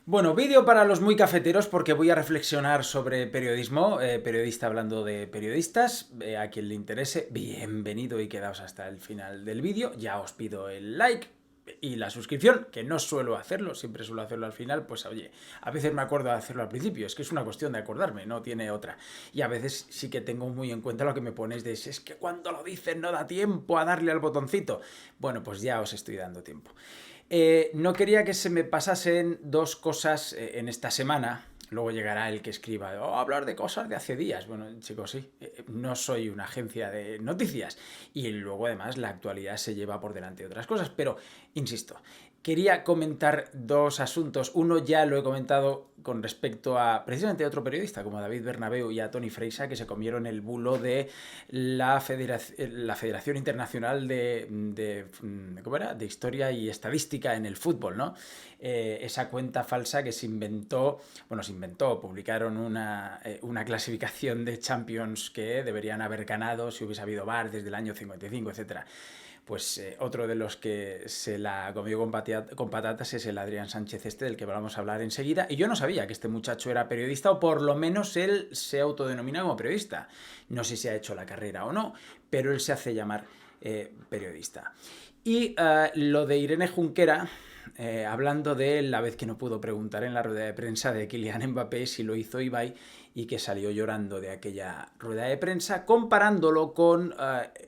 Bueno, vídeo para los muy cafeteros porque voy a reflexionar sobre periodismo, periodista hablando de periodistas. A quien le interese, bienvenido y quedaos hasta el final del vídeo. Ya os pido el like y la suscripción, que no suelo hacerlo, siempre suelo hacerlo al final, pues oye, a veces me acuerdo de hacerlo al principio, es que es una cuestión de acordarme, no tiene otra. Y a veces sí que tengo muy en cuenta lo que me ponéis de es que cuando lo dicen no da tiempo a darle al botoncito. Bueno, pues ya os estoy dando tiempo. No quería que se me pasasen dos cosas en esta semana. Luego llegará el que escriba, hablar de cosas de hace días. Bueno, chicos, sí, no soy una agencia de noticias. Y luego, además, la actualidad se lleva por delante de otras cosas. Pero, insisto, quería comentar dos asuntos. Uno ya lo he comentado con respecto a precisamente a otro periodista, como David Bernabeu y a Tony Freixa, que se comieron el bulo de la Federación Internacional ¿cómo era? De Historia y Estadística en el fútbol, ¿no? Esa cuenta falsa que publicaron una clasificación de Champions que deberían haber ganado si hubiese habido VAR desde el año 55, etcétera. Pues otro de los que se la comió con patatas es el Adrián Sánchez del que vamos a hablar enseguida. Y yo no sabía que este muchacho era periodista, o por lo menos él se autodenomina como periodista. No sé si ha hecho la carrera o no, pero él se hace llamar periodista. Y lo de Irene Junquera, hablando de la vez que no pudo preguntar en la rueda de prensa de Kylian Mbappé si lo hizo Ibai, y que salió llorando de aquella rueda de prensa, comparándolo con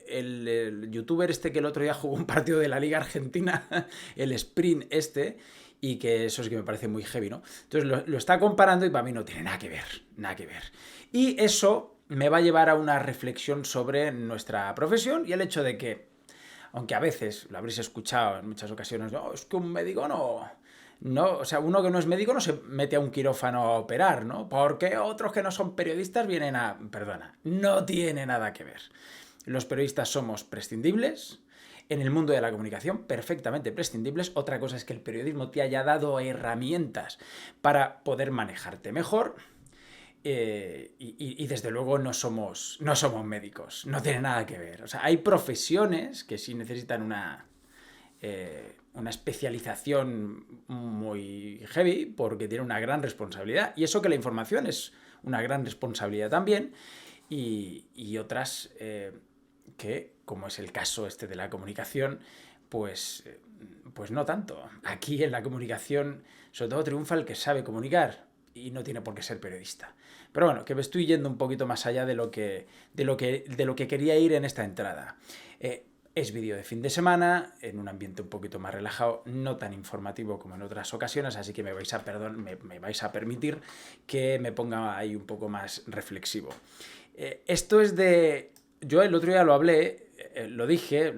el youtuber este que el otro día jugó un partido de la Liga Argentina, el Sprint este, y que eso sí que me parece muy heavy, ¿no? Entonces lo está comparando y para mí no tiene nada que ver, nada que ver. Y eso me va a llevar a una reflexión sobre nuestra profesión y el hecho de que, aunque a veces lo habréis escuchado en muchas ocasiones, no, es que un médico no, o sea, uno que no es médico no se mete a un quirófano a operar, ¿no? Porque otros que no son periodistas vienen a... Perdona, no tiene nada que ver. Los periodistas somos prescindibles, en el mundo de la comunicación perfectamente prescindibles. Otra cosa es que el periodismo te haya dado herramientas para poder manejarte mejor. Y desde luego no somos médicos, no tiene nada que ver. O sea, hay profesiones que sí necesitan una especialización muy heavy porque tiene una gran responsabilidad. Y eso que la información es una gran responsabilidad también. Y otras que, como es el caso este de la comunicación, pues, pues no tanto. Aquí en la comunicación, sobre todo triunfa el que sabe comunicar y no tiene por qué ser periodista. Pero bueno, que me estoy yendo un poquito más allá de lo que quería ir en esta entrada. Es vídeo de fin de semana, en un ambiente un poquito más relajado, no tan informativo como en otras ocasiones, así que me vais a permitir que me ponga ahí un poco más reflexivo. Esto es de... Yo el otro día lo hablé, lo dije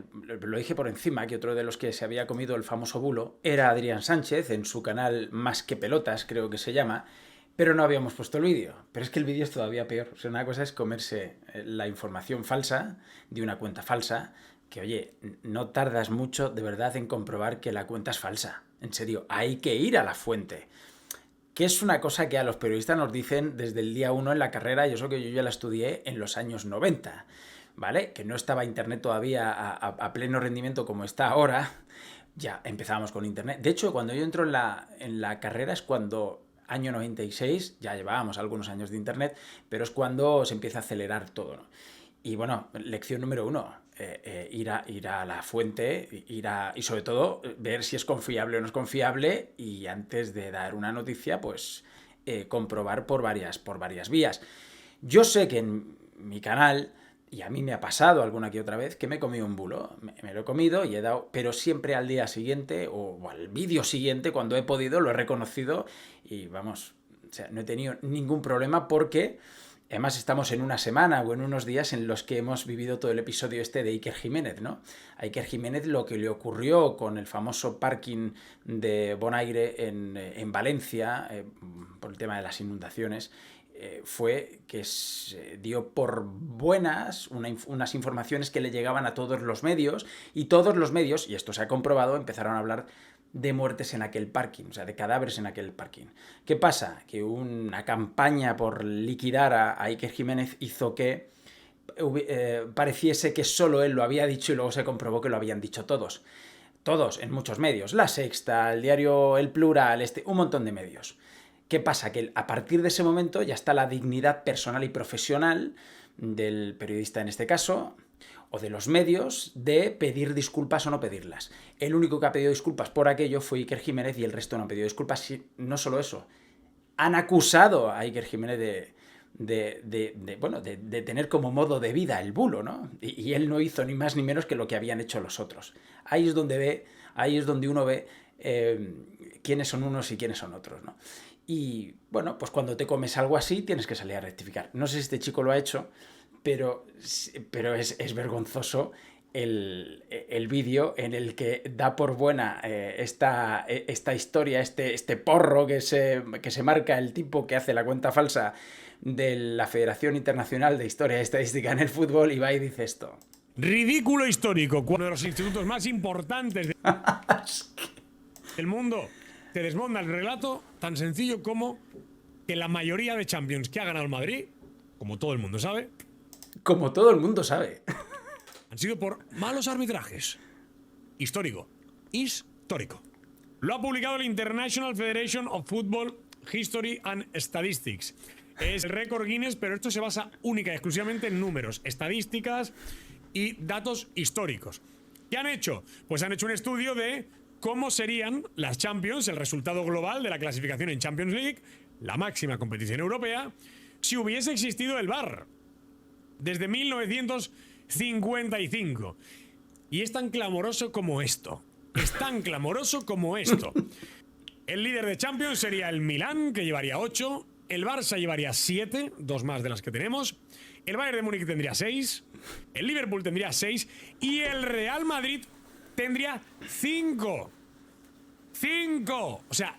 por encima, que otro de los que se había comido el famoso bulo era Adrián Sánchez, en su canal Más que Pelotas, creo que se llama, pero no habíamos puesto el vídeo. Pero es que el vídeo es todavía peor. O sea, una cosa es comerse la información falsa de una cuenta falsa, que oye, no tardas mucho de verdad en comprobar que la cuenta es falsa. En serio, hay que ir a la fuente. Que es una cosa que a los periodistas nos dicen desde el día uno en la carrera, y eso que yo ya la estudié en los años 90, ¿vale? Que no estaba internet todavía a pleno rendimiento como está ahora. Ya empezábamos con internet. De hecho, cuando yo entro en la carrera es cuando, año 96, ya llevábamos algunos años de internet, pero es cuando se empieza a acelerar todo, ¿no? Y bueno, lección número uno, ir a la fuente, y sobre todo ver si es confiable o no es confiable, y antes de dar una noticia, pues comprobar por varias vías. Yo sé que en mi canal, y a mí me ha pasado alguna que otra vez, que me he comido un bulo. Me lo he comido y he dado, pero siempre al día siguiente o al vídeo siguiente, cuando he podido, lo he reconocido y vamos, o sea, no he tenido ningún problema porque además estamos en una semana o en unos días en los que hemos vivido todo el episodio este de Iker Jiménez, ¿no? A Iker Jiménez lo que le ocurrió con el famoso parking de Bonaire en Valencia, por el tema de las inundaciones, fue que se dio por buenas unas informaciones que le llegaban a todos los medios, y todos los medios, y esto se ha comprobado, empezaron a hablar de muertes en aquel parking, o sea, de cadáveres en aquel parking. ¿Qué pasa? Que una campaña por liquidar a Iker Jiménez hizo que pareciese que solo él lo había dicho, y luego se comprobó que lo habían dicho todos. todos, en muchos medios, La Sexta, el diario El Plural, un montón de medios. ¿Qué pasa? Que a partir de ese momento ya está la dignidad personal y profesional del periodista en este caso, o de los medios, de pedir disculpas o no pedirlas. El único que ha pedido disculpas por aquello fue Iker Jiménez y el resto no han pedido disculpas. No solo eso, han acusado a Iker Jiménez de tener como modo de vida el bulo, ¿no? Y él no hizo ni más ni menos que lo que habían hecho los otros. Ahí es donde uno ve quiénes son unos y quiénes son otros, ¿no? Y bueno, pues cuando te comes algo así tienes que salir a rectificar. No sé si este chico lo ha hecho, pero es vergonzoso el vídeo en el que da por buena esta historia, este porro que se marca el tipo que hace la cuenta falsa de la Federación Internacional de Historia y Estadística en el Fútbol, y va y dice esto. Ridículo histórico, uno de los institutos más importantes del mundo. Te desmonda el relato tan sencillo como que la mayoría de Champions que ha ganado el Madrid, como todo el mundo sabe, han sido por malos arbitrajes. Histórico. Lo ha publicado el International Federation of Football History and Statistics. Es el récord Guinness, pero esto se basa única y exclusivamente en números, estadísticas y datos históricos. ¿Qué han hecho? Pues han hecho un estudio de cómo serían las Champions, el resultado global de la clasificación en Champions League, la máxima competición europea, si hubiese existido el VAR desde 1955. Y es tan clamoroso como esto. El líder de Champions sería el Milán, que llevaría 8. El Barça llevaría 7, 2 más de las que tenemos. El Bayern de Múnich tendría 6. El Liverpool tendría 6. Y el Real Madrid tendría 5. 5. O sea,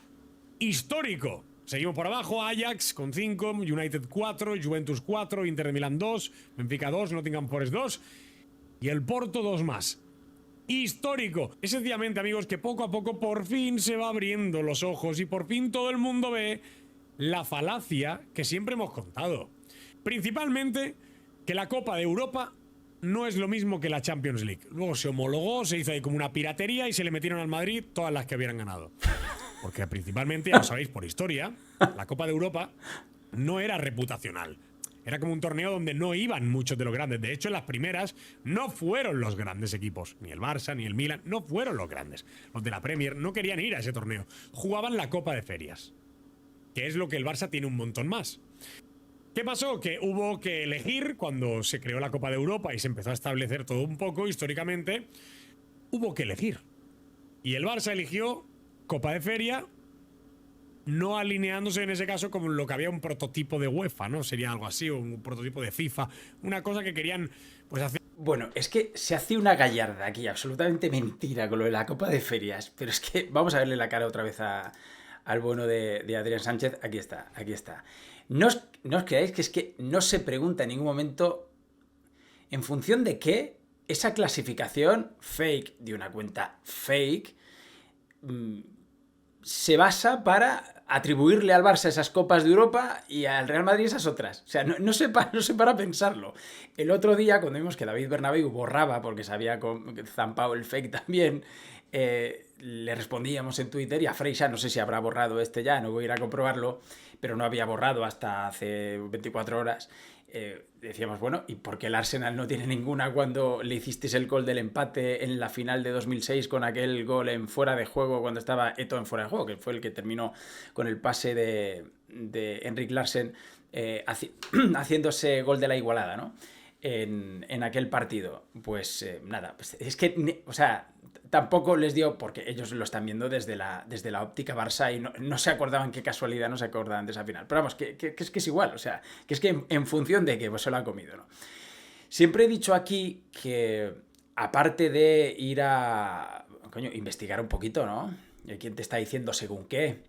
histórico. Seguimos por abajo, Ajax con 5, United 4, Juventus 4, Inter de Milán 2, Benfica 2, Nottingham Forest 2 y el Porto 2 más. Histórico. Es sencillamente, amigos, que poco a poco por fin se va abriendo los ojos y por fin todo el mundo ve la falacia que siempre hemos contado. Principalmente que la Copa de Europa no es lo mismo que la Champions League. Luego se homologó, se hizo ahí como una piratería y se le metieron al Madrid todas las que hubieran ganado. Porque principalmente, ya lo sabéis por historia, la Copa de Europa no era reputacional. Era como un torneo donde no iban muchos de los grandes. De hecho, en las primeras no fueron los grandes equipos. Ni el Barça, ni el Milan, no fueron los grandes. Los de la Premier no querían ir a ese torneo. Jugaban la Copa de Ferias, que es lo que el Barça tiene un montón más. ¿Qué pasó? Que hubo que elegir cuando se creó la Copa de Europa y se empezó a establecer todo un poco históricamente. Hubo que elegir. Y el Barça eligió Copa de Feria, no alineándose en ese caso como lo que había un prototipo de UEFA, ¿no? Sería algo así, o un prototipo de FIFA, una cosa que querían pues hacer. Bueno, es que se hace una gallarda aquí, absolutamente mentira con lo de la Copa de Ferias, pero es que vamos a verle la cara otra vez al bueno de Adrián Sánchez. Aquí está. No os creáis que es que no se pregunta en ningún momento en función de qué esa clasificación fake de una cuenta fake se basa para atribuirle al Barça esas Copas de Europa y al Real Madrid esas otras. O sea, no sé para pensarlo. El otro día, cuando vimos que David Bernabéu borraba, porque se había zampado el fake también, le respondíamos en Twitter, y a Freixa, no sé si habrá borrado ya, no voy a ir a comprobarlo, pero no había borrado hasta hace 24 horas. Decíamos, bueno, ¿y por qué el Arsenal no tiene ninguna cuando le hicisteis el gol del empate en la final de 2006 con aquel gol en fuera de juego cuando estaba Eto'o en fuera de juego, que fue el que terminó con el pase de Henrik Larsen haciéndose gol de la igualada, ¿no? En aquel partido. Pues nada, pues es que, o sea, tampoco les dio, porque ellos lo están viendo desde la óptica Barça y no se acordaban, qué casualidad, no se acordaban de esa final. Pero vamos, que es igual, o sea, que es que en función de que pues se lo ha comido, ¿no? Siempre he dicho aquí que, aparte de ir a, investigar un poquito, ¿no? ¿Quién te está diciendo según qué?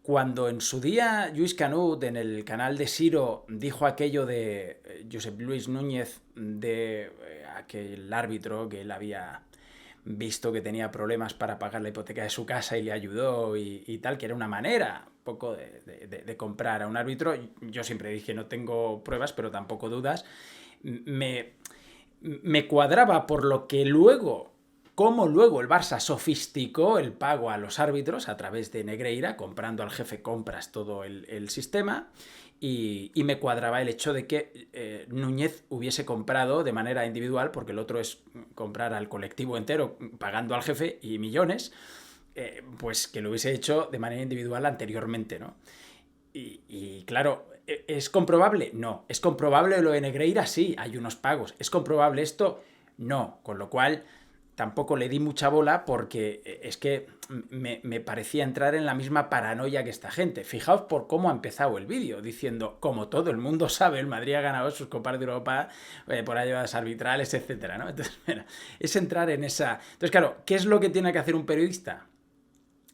Cuando en su día Lluís Canut en el canal de Siro dijo aquello de Josep Luis Núñez, de aquel árbitro que él había visto que tenía problemas para pagar la hipoteca de su casa y le ayudó y tal, que era una manera un poco de comprar a un árbitro, yo siempre dije, no tengo pruebas, pero tampoco dudas, me cuadraba por lo que luego cómo luego el Barça sofisticó el pago a los árbitros a través de Negreira, comprando al jefe compras todo el sistema, y me cuadraba el hecho de que Núñez hubiese comprado de manera individual, porque el otro es comprar al colectivo entero pagando al jefe y millones, pues que lo hubiese hecho de manera individual anteriormente, ¿no? Y claro, ¿es comprobable? No. ¿Es comprobable lo de Negreira? Sí, hay unos pagos. ¿Es comprobable esto? No. Con lo cual tampoco le di mucha bola porque es que me parecía entrar en la misma paranoia que esta gente. Fijaos por cómo ha empezado el vídeo, diciendo, como todo el mundo sabe, el Madrid ha ganado sus Copas de Europa por ayudas arbitrales, etcétera, ¿no? Entonces, mira, es entrar en esa... Entonces, claro, ¿qué es lo que tiene que hacer un periodista?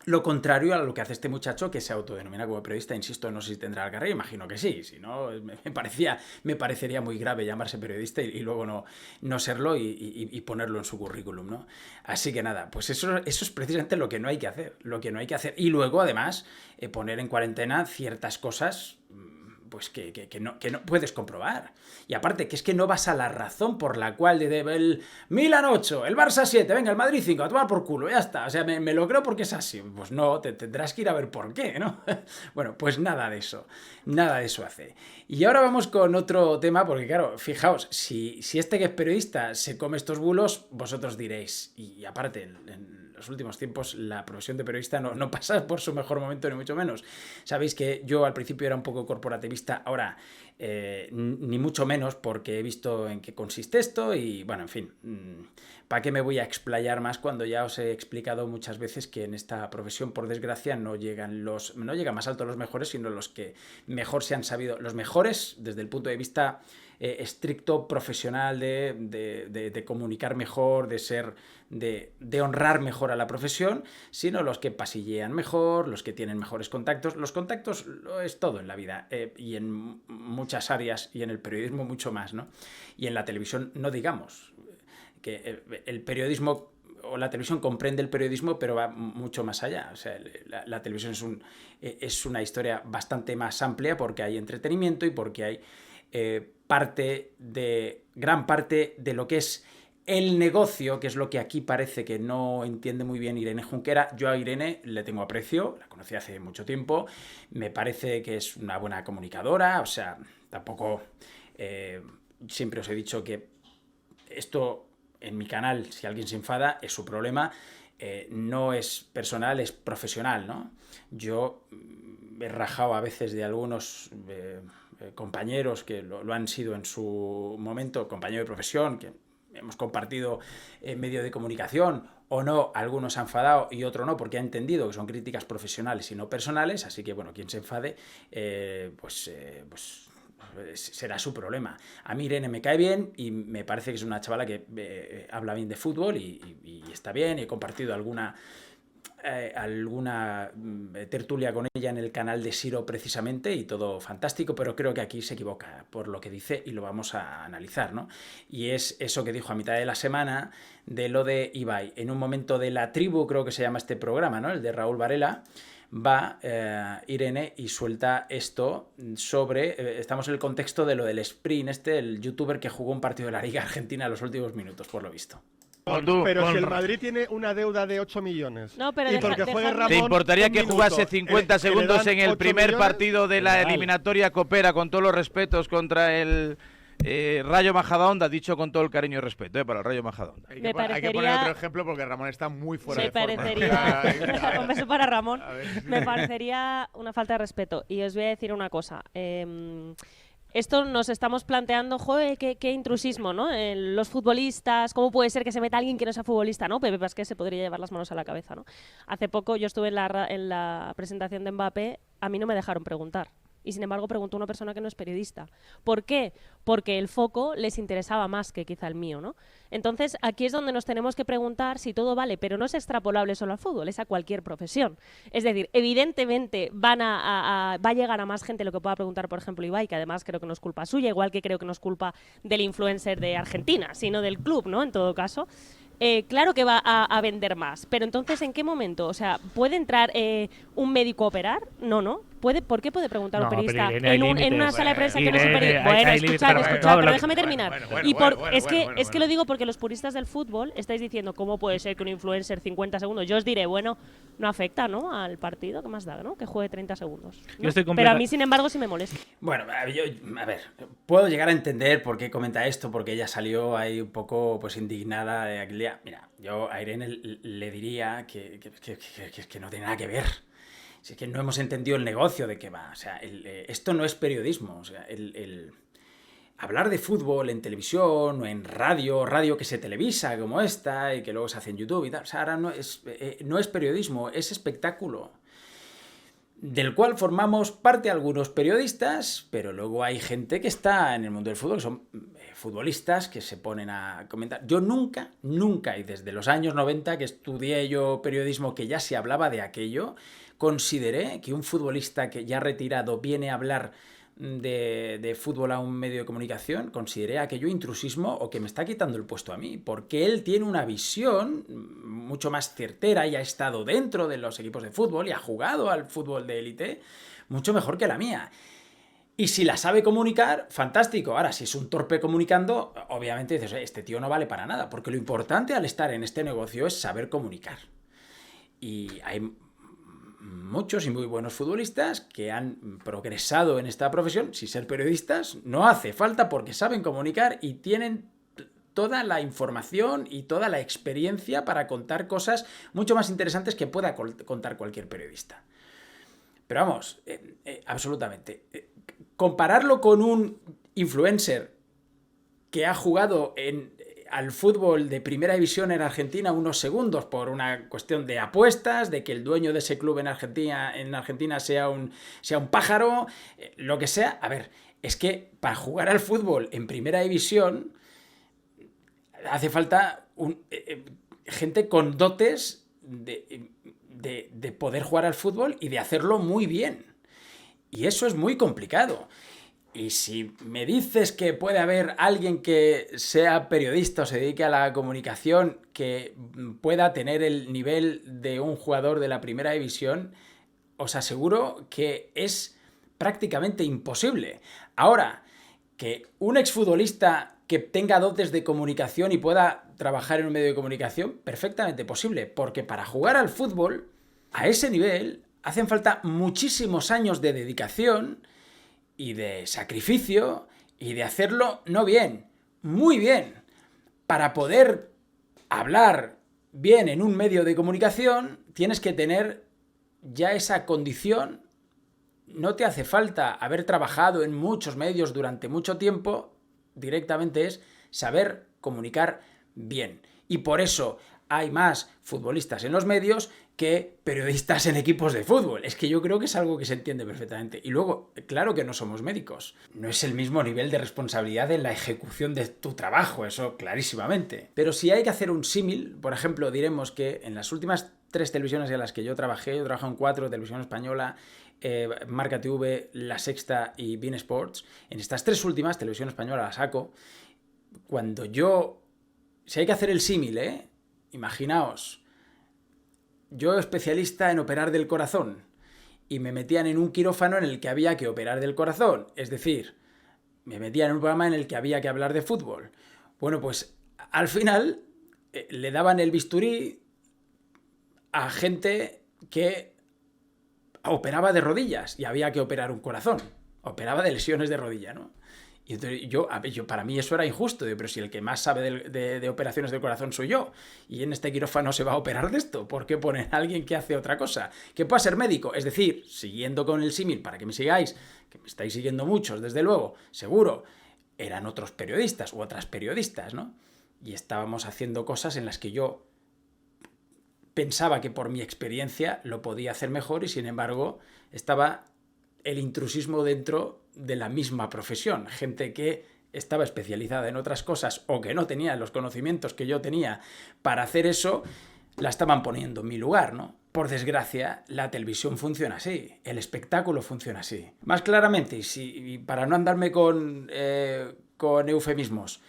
Lo contrario a lo que hace este muchacho que se autodenomina como periodista, insisto, no sé si tendrá el carrera, imagino que sí, si no, me parecería muy grave llamarse periodista y luego no serlo y ponerlo en su currículum, ¿no? Así que nada, pues eso es precisamente lo que no hay que hacer, Y luego, además, poner en cuarentena ciertas cosas pues que no puedes comprobar. Y aparte, que es que no vas a la razón por la cual el Milan 8, el Barça 7, venga, el Madrid 5, a tomar por culo, ya está. O sea, me lo creo porque es así. Pues no, te tendrás que ir a ver por qué, ¿no? Bueno, pues nada de eso hace. Y ahora vamos con otro tema, porque claro, fijaos, si este que es periodista se come estos bulos, vosotros diréis, y aparte, en los últimos tiempos la profesión de periodista no pasa por su mejor momento, ni mucho menos. Sabéis que yo al principio era un poco corporativista, ahora ni mucho menos, porque he visto en qué consiste esto y, bueno, en fin, ¿para qué me voy a explayar más cuando ya os he explicado muchas veces que en esta profesión, por desgracia, no llegan más alto los mejores, sino los que mejor se han sabido, los mejores desde el punto de vista estricto, profesional, de comunicar mejor, de honrar mejor a la profesión, sino los que pasillean mejor, los que tienen mejores contactos. Los contactos lo es todo en la vida, y en muchas áreas, y en el periodismo mucho más, ¿no? Y en la televisión no digamos, que el periodismo o la televisión comprende el periodismo, pero va mucho más allá. O sea, la televisión es una historia bastante más amplia, porque hay entretenimiento y porque hay gran parte de lo que es el negocio, que es lo que aquí parece que no entiende muy bien Irene Junquera. Yo a Irene le tengo aprecio, la conocí hace mucho tiempo, me parece que es una buena comunicadora, o sea, tampoco... siempre os he dicho que esto en mi canal, si alguien se enfada, es su problema, no es personal, es profesional, ¿no? Yo he rajado a veces de algunos... compañeros que lo han sido en su momento, compañeros de profesión, que hemos compartido medio de comunicación o no, algunos han enfadado y otro no, porque ha entendido que son críticas profesionales y no personales, así que bueno, quien se enfade, pues será su problema. A mí Irene me cae bien y me parece que es una chavala que habla bien de fútbol y está bien, y he compartido alguna tertulia con ella en el canal de Siro precisamente y todo fantástico, pero creo que aquí se equivoca por lo que dice y lo vamos a analizar, ¿no? Y es eso que dijo a mitad de la semana de lo de Ibai. En un momento de La Tribu, creo que se llama este programa, ¿no? El de Raúl Varela, va Irene y suelta esto sobre... estamos en el contexto de lo del sprint, el youtuber que jugó un partido de la Liga Argentina en los últimos minutos, por lo visto. Pero si el Madrid tiene una deuda de 8 millones no, pero y porque juegue Ramón, ¿te importaría que jugase 50 segundos en el primer partido de la eliminatoria Copera, con todos los respetos, contra el Rayo Majadahonda, dicho con todo el cariño y respeto para el Rayo Majadahonda? Hay que poner otro ejemplo porque Ramón está muy fuera de forma. Un beso para Ramón. Me parecería una falta de respeto. Y os voy a decir una cosa. Esto nos estamos planteando, joder, qué intrusismo, ¿no? Los futbolistas, ¿cómo puede ser que se meta alguien que no sea futbolista, ¿no? Pepe Pasqué se podría llevar las manos a la cabeza, ¿no? Hace poco yo estuve en la presentación de Mbappé, a mí no me dejaron preguntar. Y sin embargo preguntó una persona que no es periodista. ¿Por qué? Porque el foco les interesaba más que quizá el mío, ¿no? Entonces, aquí es donde nos tenemos que preguntar si todo vale, pero no es extrapolable solo al fútbol, es a cualquier profesión. Es decir, evidentemente va a llegar a más gente lo que pueda preguntar, por ejemplo, Ibai, que además creo que no es culpa suya, igual que creo que no es culpa del influencer de Argentina, sino del club, ¿no? En todo caso. Claro que va a vender más, pero entonces, ¿en qué momento? O sea, ¿puede entrar un médico a operar? No. ¿por qué puede preguntar un periodista Irene, en una sala de prensa que no es un Irene, periodista? Bueno, escuchad, pero déjame terminar. Es que lo digo porque los puristas del fútbol estáis diciendo cómo puede ser que un influencer 50 segundos. Yo os diré, bueno, no afecta, ¿no?, al partido, ¿qué más da, ¿no?, que juegue 30 segundos. ¿no? Pero a mí, sin embargo, sí me molesta. Bueno, a ver, puedo llegar a entender por qué comenta esto, porque ella salió ahí un poco pues indignada de aquel día. Mira, yo a Irene le diría que no tiene nada que ver. Si es que no hemos entendido el negocio de qué va. O sea, esto no es periodismo. O sea, hablar de fútbol en televisión o en radio que se televisa como esta y que luego se hace en YouTube y tal. O sea, ahora no es periodismo, es espectáculo. Del cual formamos parte algunos periodistas, pero luego hay gente que está en el mundo del fútbol, que son futbolistas que se ponen a comentar. Yo nunca, y desde los años 90 que estudié yo periodismo, que ya se hablaba de aquello, consideré que un futbolista que ya retirado viene a hablar de fútbol a un medio de comunicación, consideré aquello intrusismo o que me está quitando el puesto a mí, porque él tiene una visión mucho más certera y ha estado dentro de los equipos de fútbol y ha jugado al fútbol de élite mucho mejor que la mía. Y si la sabe comunicar, fantástico. Ahora, si es un torpe comunicando, obviamente dices, este tío no vale para nada, porque lo importante al estar en este negocio es saber comunicar. Y hay muchos y muy buenos futbolistas que han progresado en esta profesión sin ser periodistas. No hace falta, porque saben comunicar y tienen toda la información y toda la experiencia para contar cosas mucho más interesantes que pueda contar cualquier periodista. Pero vamos, absolutamente. Compararlo con un influencer que ha jugado al fútbol de primera división en Argentina unos segundos por una cuestión de apuestas, de que el dueño de ese club en Argentina sea un pájaro, lo que sea. A ver, es que para jugar al fútbol en primera división hace falta gente con dotes de poder jugar al fútbol y de hacerlo muy bien. Y eso es muy complicado. Y si me dices que puede haber alguien que sea periodista o se dedique a la comunicación que pueda tener el nivel de un jugador de la primera división, os aseguro que es prácticamente imposible. Ahora, que un exfutbolista que tenga dotes de comunicación y pueda trabajar en un medio de comunicación, perfectamente posible, porque para jugar al fútbol a ese nivel hacen falta muchísimos años de dedicación y de sacrificio y de hacerlo no bien, muy bien. Para poder hablar bien en un medio de comunicación tienes que tener ya esa condición. No te hace falta haber trabajado en muchos medios durante mucho tiempo, directamente es saber comunicar bien. Y por eso hay más futbolistas en los medios que periodistas en equipos de fútbol. Es que yo creo que es algo que se entiende perfectamente. Y luego, claro que no somos médicos. No es el mismo nivel de responsabilidad en la ejecución de tu trabajo, eso clarísimamente. Pero si hay que hacer un símil, por ejemplo, diremos que en las últimas 3 televisiones en las que yo trabajé en 4, Televisión Española, Marca TV, La Sexta y beIN Sports, en estas 3 últimas, Televisión Española, la saco, cuando si hay que hacer el símil, imaginaos, yo especialista en operar del corazón y me metían en un quirófano en el que había que operar del corazón, es decir, me metían en un programa en el que había que hablar de fútbol. Bueno, pues al final le daban el bisturí a gente que operaba de rodillas y había que operar un corazón, operaba de lesiones de rodilla, ¿no? Y entonces para mí eso era injusto, pero si el que más sabe de operaciones del corazón soy yo, y en este quirófano se va a operar de esto, ¿por qué ponen a alguien que hace otra cosa? Que pueda ser médico, es decir, siguiendo con el símil, para que me sigáis, que me estáis siguiendo muchos, desde luego, seguro, eran otros periodistas u otras periodistas, ¿no? Y estábamos haciendo cosas en las que yo pensaba que por mi experiencia lo podía hacer mejor y sin embargo estaba el intrusismo dentro de la misma profesión, gente que estaba especializada en otras cosas o que no tenía los conocimientos que yo tenía para hacer eso, la estaban poniendo en mi lugar, ¿no? Por desgracia, la televisión funciona así, el espectáculo funciona así. Más claramente, y para no andarme con eufemismos,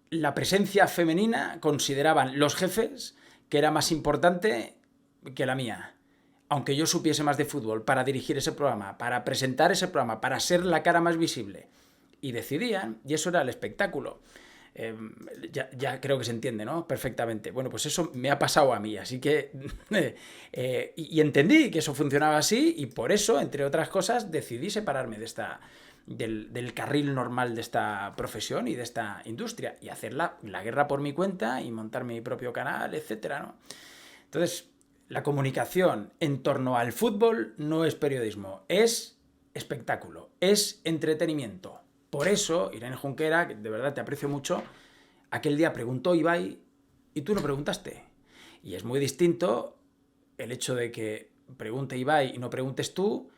la presencia femenina consideraban los jefes que era más importante que la mía. aunque yo supiese más de fútbol, para dirigir ese programa, para presentar ese programa, para ser la cara más visible. Y decidían, y eso era el espectáculo. Ya creo que se entiende, ¿no? Perfectamente. Bueno, pues eso me ha pasado a mí, así que... y entendí que eso funcionaba así, y por eso, entre otras cosas, decidí separarme del carril normal de esta profesión y de esta industria, y hacer la guerra por mi cuenta, y montar mi propio canal, etcétera, ¿no? Entonces, la comunicación en torno al fútbol no es periodismo, es espectáculo, es entretenimiento. Por eso, Irene Junquera, que de verdad te aprecio mucho, aquel día preguntó Ibai y tú no preguntaste. Y es muy distinto el hecho de que pregunte Ibai y no preguntes tú,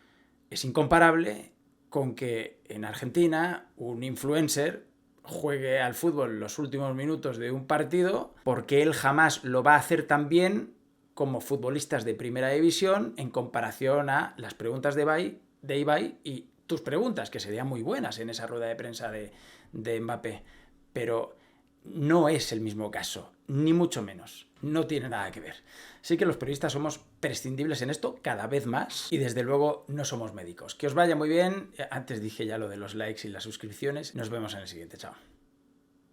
es incomparable con que en Argentina un influencer juegue al fútbol los últimos minutos de un partido, porque él jamás lo va a hacer tan bien como futbolistas de primera división en comparación a las preguntas de Ibai y tus preguntas, que serían muy buenas en esa rueda de prensa de Mbappé, pero no es el mismo caso, ni mucho menos, no tiene nada que ver. Así que los periodistas somos prescindibles en esto cada vez más y desde luego no somos médicos. Que os vaya muy bien, antes dije ya lo de los likes y las suscripciones, nos vemos en el siguiente, chao.